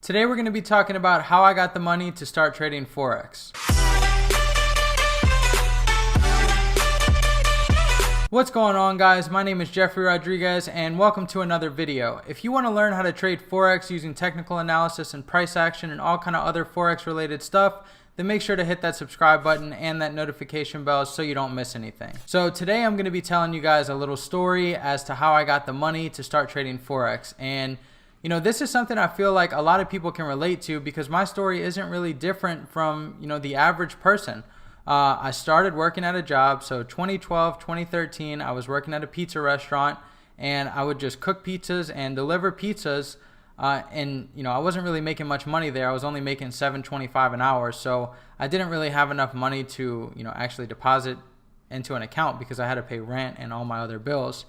Today we're going to be talking about how I got the money to start trading Forex. What's going on, guys? My name is Jeffrey Rodriguez and welcome to another video. If you want to learn how to trade Forex using technical analysis and price action and all kind of other Forex related stuff, then make sure to hit that subscribe button and that notification bell so you don't miss anything. So today I'm going to be telling you guys a little story as to how I got the money to start trading Forex. And you know, this is something I feel like a lot of people can relate to because my story isn't really different from, the average person. I started working at a job. So 2012, 2013, I was working at a pizza restaurant and I would just cook pizzas and deliver pizzas. And I wasn't really making much money there. I was only making $7.25 an hour. So I didn't really have enough money to, actually deposit into an account because I had to pay rent and all my other bills.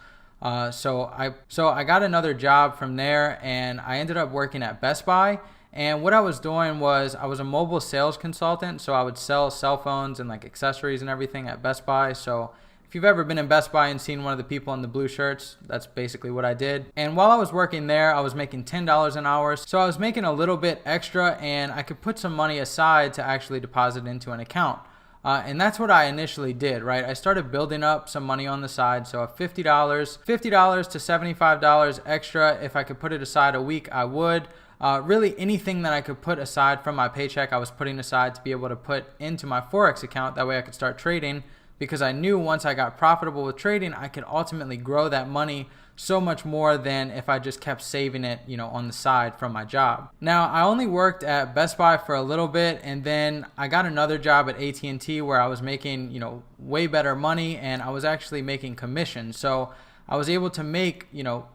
So I got another job from there and I ended up working at Best Buy. And what I was doing was I was a mobile sales consultant. So I would sell cell phones and like accessories and everything at Best Buy. So if you've ever been in Best Buy and seen one of the people in the blue shirts, that's basically what I did. And while I was working there, I was making $10 an hour. So I was making a little bit extra and I could put some money aside to actually deposit into an account. And that's what I initially did, right? I started building up some money on the side. So $50 to $75 extra. If I could put it aside a week, I would. Really anything that I could put aside from my paycheck, I was putting aside to be able to put into my Forex account. That way I could start trading because I knew once I got profitable with trading, I could ultimately grow that money so much more than if I just kept saving it, on the side from my job. Now, I only worked at Best Buy for a little bit and then I got another job at AT&T where I was making, way better money and I was actually making commission. So I was able to make,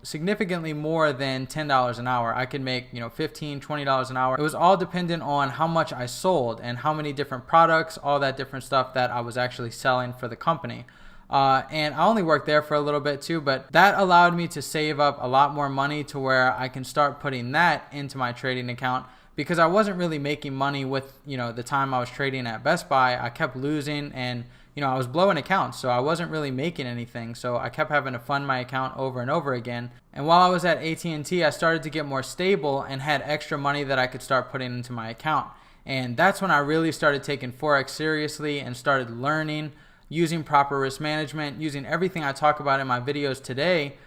significantly more than $10 an hour. I could make, $15, $20 an hour. It was all dependent on how much I sold and how many different products, all that different stuff that I was actually selling for the company. And I only worked there for a little bit too, but that allowed me to save up a lot more money to where I can start putting that into my trading account because I wasn't really making money with, the time I was trading at Best Buy. I kept losing and, I was blowing accounts, so I wasn't really making anything. So I kept having to fund my account over and over again. And while I was at AT&T, I started to get more stable and had extra money that I could start putting into my account. And that's when I really started taking Forex seriously and started learning, using proper risk management, using everything I talk about in my videos today,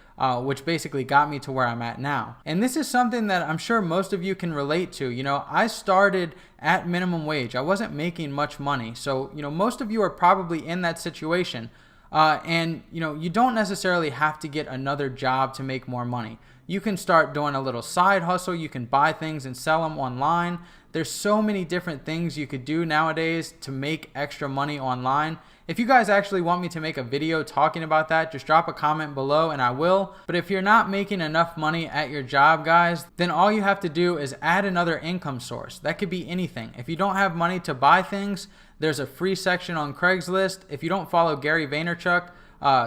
which basically got me to where I'm at now. And this is something that I'm sure most of you can relate to. I started at minimum wage. I wasn't making much money. So, most of you are probably in that situation. And you don't necessarily have to get another job to make more money. You can start doing a little side hustle. You can buy things and sell them online. There's so many different things you could do nowadays to make extra money online. If you guys actually want me to make a video talking about that, just drop a comment below and I will. But if you're not making enough money at your job, guys, then all you have to do is add another income source. That could be anything. If you don't have money to buy things, there's a free section on Craigslist. If you don't follow Gary Vaynerchuk,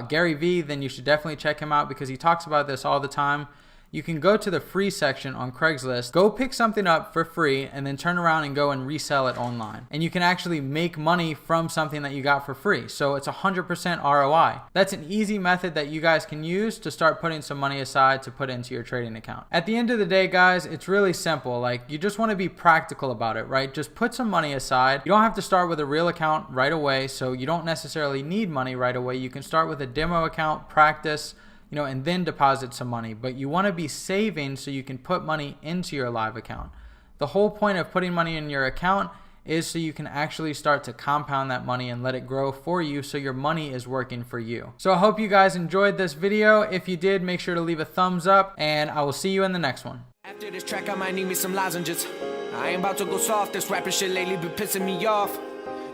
Gary V, then you should definitely check him out because he talks about this all the time. You can go to the free section on Craigslist, go pick something up for free, and then turn around and go and resell it online. And you can actually make money from something that you got for free. So it's 100% ROI. That's an easy method that you guys can use to start putting some money aside to put into your trading account. At the end of the day, guys, it's really simple. Like, you just want to be practical about it, right? Just put some money aside. You don't have to start with a real account right away, so you don't necessarily need money right away. You can start with a demo account, practice, and then deposit some money. But you want to be saving so you can put money into your live account. The whole point of putting money in your account is so you can actually start to compound that money and let it grow for you so your money is working for you. So I hope you guys enjoyed this video. If you did, make sure to leave a thumbs up and I will see you in the next one. After this track, I might need me some lozenges. I ain't about to go soft. This rapping shit lately been pissing me off.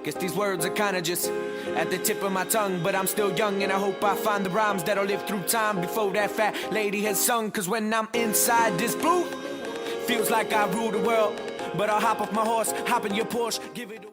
Guess these words are kinda just at the tip of my tongue. But I'm still young and I hope I find the rhymes that'll live through time before that fat lady has sung. Cause when I'm inside this booth, feels like I rule the world. But I'll hop off my horse, hop in your Porsche, give it a